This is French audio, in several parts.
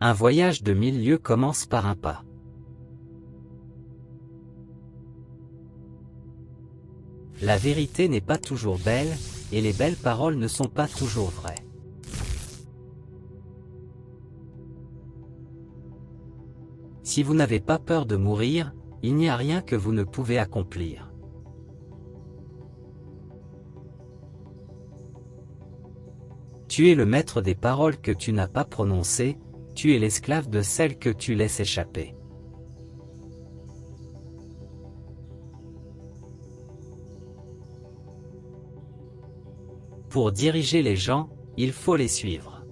Un voyage de 1000 lieues commence par un pas. La vérité n'est pas toujours belle, et les belles paroles ne sont pas toujours vraies. Si vous n'avez pas peur de mourir, il n'y a rien que vous ne pouvez accomplir. Tu es le maître des paroles que tu n'as pas prononcées, tu es l'esclave de celles que tu laisses échapper. Pour diriger les gens, il faut les suivre.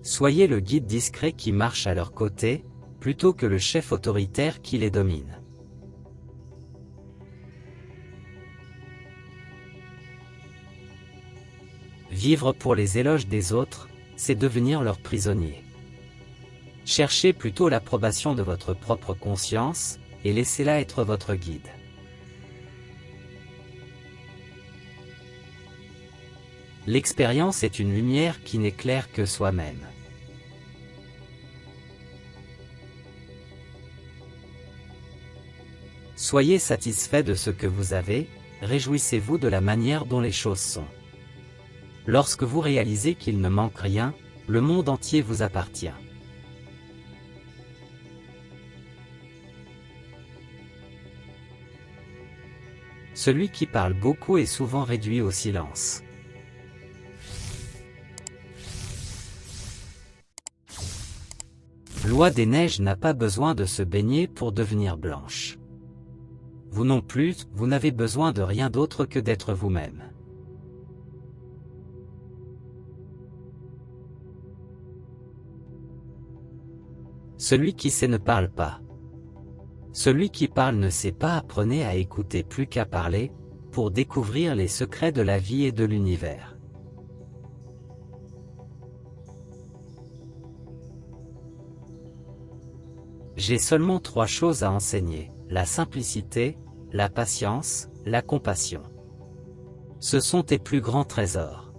Soyez le guide discret qui marche à leur côté, plutôt que le chef autoritaire qui les domine. Vivre pour les éloges des autres, c'est devenir leur prisonnier. Cherchez plutôt l'approbation de votre propre conscience, et laissez-la être votre guide. L'expérience est une lumière qui n'éclaire que soi-même. Soyez satisfait de ce que vous avez, réjouissez-vous de la manière dont les choses sont. Lorsque vous réalisez qu'il ne manque rien, le monde entier vous appartient. Celui qui parle beaucoup est souvent réduit au silence. Loi des neiges n'a pas besoin de se baigner pour devenir blanche. Vous non plus, vous n'avez besoin de rien d'autre que d'être vous-même. Celui qui sait ne parle pas. Celui qui parle ne sait pas. Apprenez à écouter plus qu'à parler, pour découvrir les secrets de la vie et de l'univers. J'ai seulement 3 choses à enseigner, la simplicité, la patience, la compassion. Ce sont tes plus grands trésors.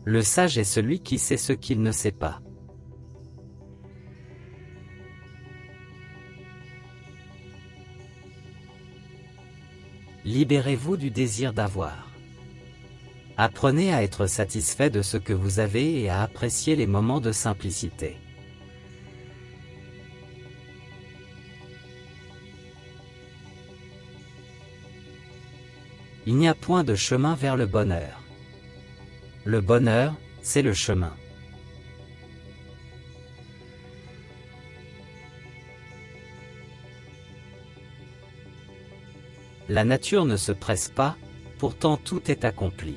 Le sage est celui qui sait ce qu'il ne sait pas. Libérez-vous du désir d'avoir. Apprenez à être satisfait de ce que vous avez et à apprécier les moments de simplicité. Il n'y a point de chemin vers le bonheur. Le bonheur, c'est le chemin. La nature ne se presse pas, pourtant tout est accompli.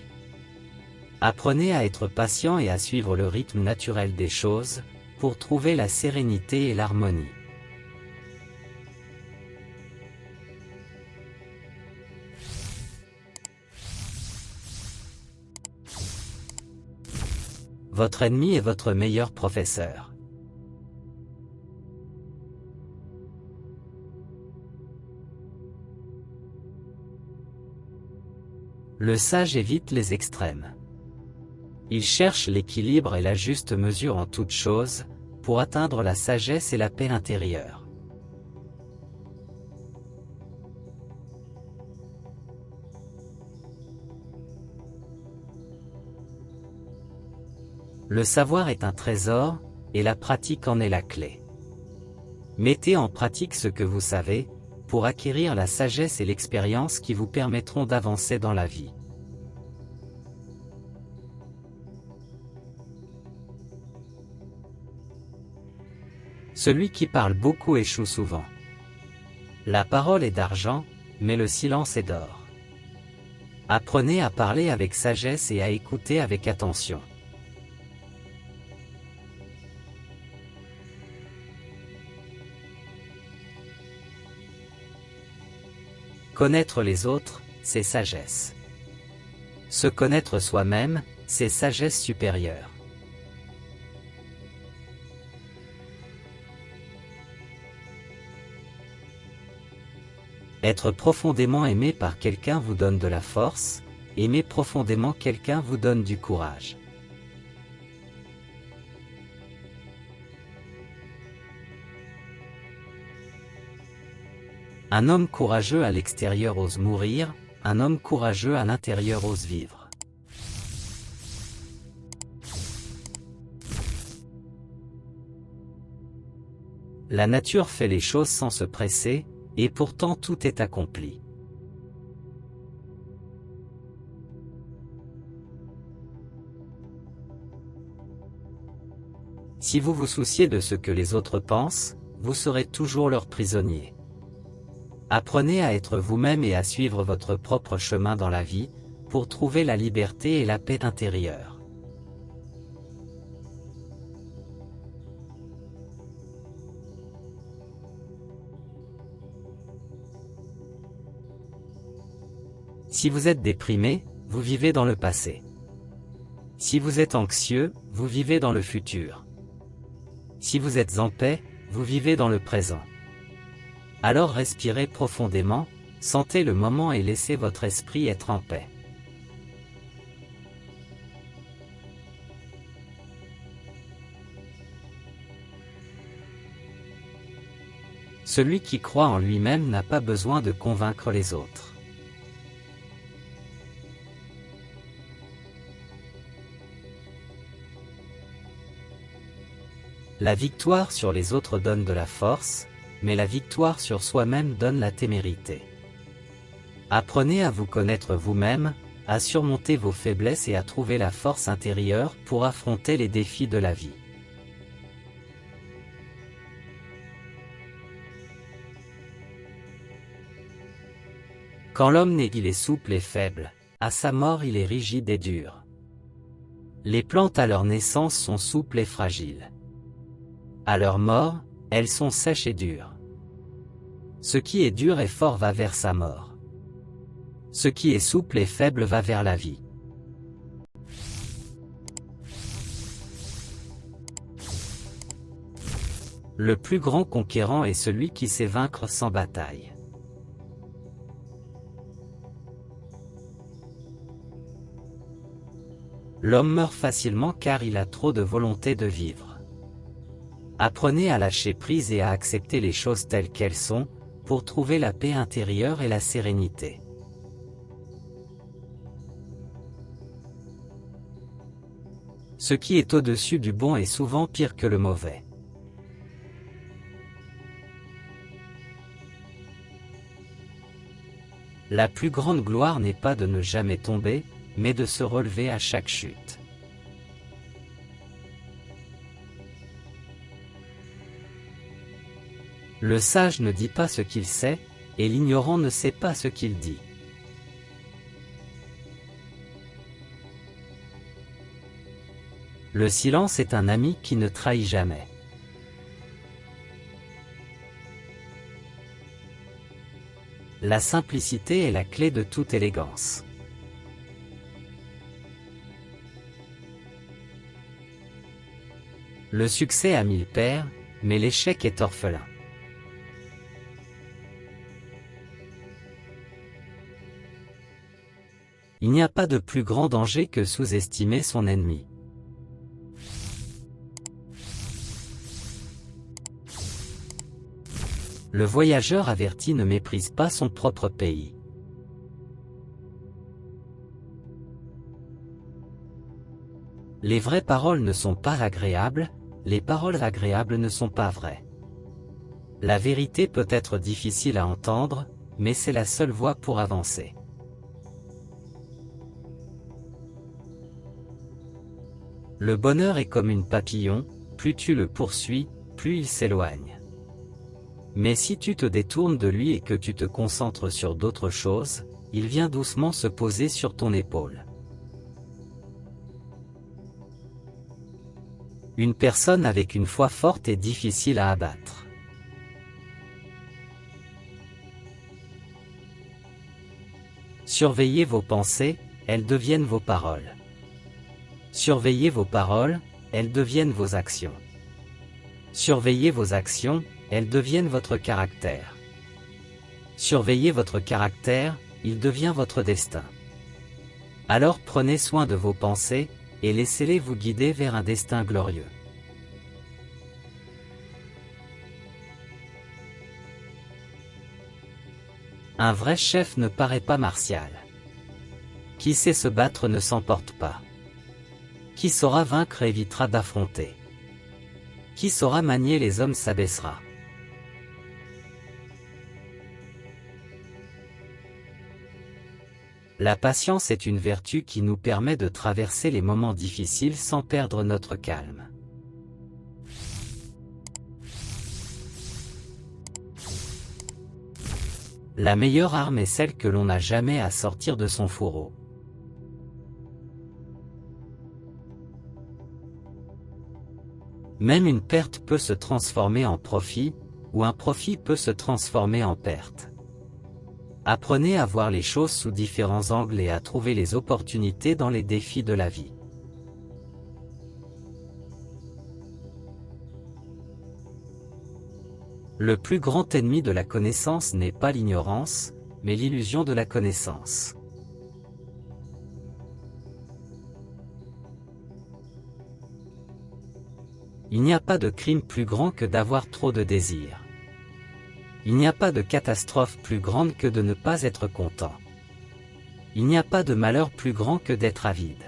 Apprenez à être patient et à suivre le rythme naturel des choses, pour trouver la sérénité et l'harmonie. Votre ennemi est votre meilleur professeur. Le sage évite les extrêmes. Il cherche l'équilibre et la juste mesure en toutes choses, pour atteindre la sagesse et la paix intérieure. Le savoir est un trésor, et la pratique en est la clé. Mettez en pratique ce que vous savez, pour acquérir la sagesse et l'expérience qui vous permettront d'avancer dans la vie. Celui qui parle beaucoup échoue souvent. La parole est d'argent, mais le silence est d'or. Apprenez à parler avec sagesse et à écouter avec attention. Connaître les autres, c'est sagesse. Se connaître soi-même, c'est sagesse supérieure. Être profondément aimé par quelqu'un vous donne de la force, aimer profondément quelqu'un vous donne du courage. Un homme courageux à l'extérieur ose mourir, un homme courageux à l'intérieur ose vivre. La nature fait les choses sans se presser, et pourtant tout est accompli. Si vous vous souciez de ce que les autres pensent, vous serez toujours leur prisonnier. Apprenez à être vous-même et à suivre votre propre chemin dans la vie, pour trouver la liberté et la paix intérieure. Si vous êtes déprimé, vous vivez dans le passé. Si vous êtes anxieux, vous vivez dans le futur. Si vous êtes en paix, vous vivez dans le présent. Alors respirez profondément, sentez le moment et laissez votre esprit être en paix. Celui qui croit en lui-même n'a pas besoin de convaincre les autres. La victoire sur les autres donne de la force, mais la victoire sur soi-même donne la témérité. Apprenez à vous connaître vous-même, à surmonter vos faiblesses et à trouver la force intérieure pour affronter les défis de la vie. Quand l'homme naît, il est souple et faible, à sa mort il est rigide et dur. Les plantes à leur naissance sont souples et fragiles. À leur mort, elles sont sèches et dures. Ce qui est dur et fort va vers sa mort. Ce qui est souple et faible va vers la vie. Le plus grand conquérant est celui qui sait vaincre sans bataille. L'homme meurt facilement car il a trop de volonté de vivre. Apprenez à lâcher prise et à accepter les choses telles qu'elles sont, pour trouver la paix intérieure et la sérénité. Ce qui est au-dessus du bon est souvent pire que le mauvais. La plus grande gloire n'est pas de ne jamais tomber, mais de se relever à chaque chute. Le sage ne dit pas ce qu'il sait, et l'ignorant ne sait pas ce qu'il dit. Le silence est un ami qui ne trahit jamais. La simplicité est la clé de toute élégance. Le succès a 1000 pères, mais l'échec est orphelin. Il n'y a pas de plus grand danger que sous-estimer son ennemi. Le voyageur averti ne méprise pas son propre pays. Les vraies paroles ne sont pas agréables, les paroles agréables ne sont pas vraies. La vérité peut être difficile à entendre, mais c'est la seule voie pour avancer. Le bonheur est comme un papillon, plus tu le poursuis, plus il s'éloigne. Mais si tu te détournes de lui et que tu te concentres sur d'autres choses, il vient doucement se poser sur ton épaule. Une personne avec une foi forte est difficile à abattre. Surveillez vos pensées, elles deviennent vos paroles. Surveillez vos paroles, elles deviennent vos actions. Surveillez vos actions, elles deviennent votre caractère. Surveillez votre caractère, il devient votre destin. Alors prenez soin de vos pensées, et laissez-les vous guider vers un destin glorieux. Un vrai chef ne paraît pas martial. Qui sait se battre ne s'emporte pas. Qui saura vaincre évitera d'affronter. Qui saura manier les hommes s'abaissera. La patience est une vertu qui nous permet de traverser les moments difficiles sans perdre notre calme. La meilleure arme est celle que l'on n'a jamais à sortir de son fourreau. Même une perte peut se transformer en profit, ou un profit peut se transformer en perte. Apprenez à voir les choses sous différents angles et à trouver les opportunités dans les défis de la vie. Le plus grand ennemi de la connaissance n'est pas l'ignorance, mais l'illusion de la connaissance. Il n'y a pas de crime plus grand que d'avoir trop de désirs. Il n'y a pas de catastrophe plus grande que de ne pas être content. Il n'y a pas de malheur plus grand que d'être avide.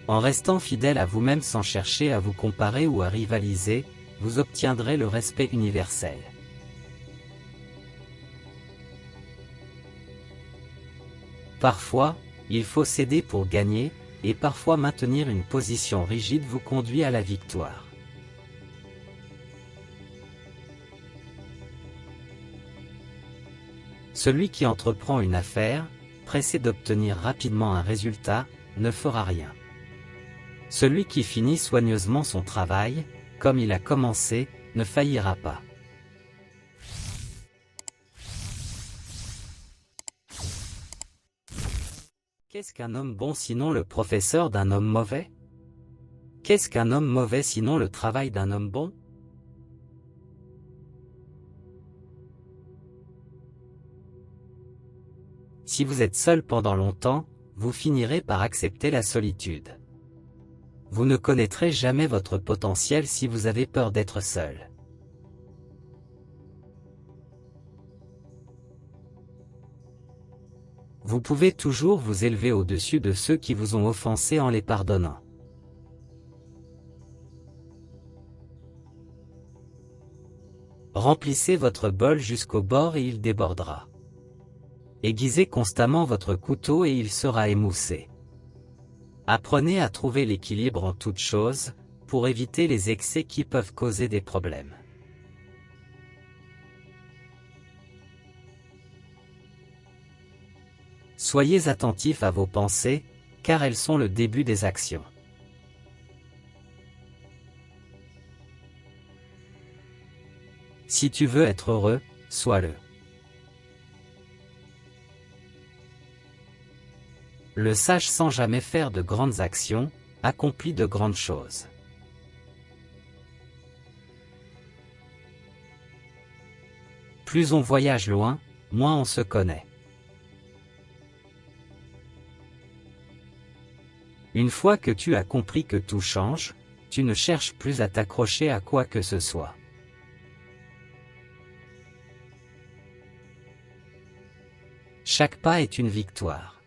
En restant fidèle à vous-même sans chercher à vous comparer ou à rivaliser, vous obtiendrez le respect universel. Parfois, il faut céder pour gagner, et parfois maintenir une position rigide vous conduit à la victoire. Celui qui entreprend une affaire, pressé d'obtenir rapidement un résultat, ne fera rien. Celui qui finit soigneusement son travail, comme il a commencé, ne faillira pas. Qu'est-ce qu'un homme bon sinon le professeur d'un homme mauvais? Qu'est-ce qu'un homme mauvais sinon le travail d'un homme bon? Si vous êtes seul pendant longtemps, vous finirez par accepter la solitude. Vous ne connaîtrez jamais votre potentiel si vous avez peur d'être seul. Vous pouvez toujours vous élever au-dessus de ceux qui vous ont offensé en les pardonnant. Remplissez votre bol jusqu'au bord et il débordera. Aiguisez constamment votre couteau et il sera émoussé. Apprenez à trouver l'équilibre en toutes choses, pour éviter les excès qui peuvent causer des problèmes. Soyez attentifs à vos pensées, car elles sont le début des actions. Si tu veux être heureux, sois-le. Le sage sans jamais faire de grandes actions, accomplit de grandes choses. Plus on voyage loin, moins on se connaît. Une fois que tu as compris que tout change, tu ne cherches plus à t'accrocher à quoi que ce soit. Chaque pas est une victoire.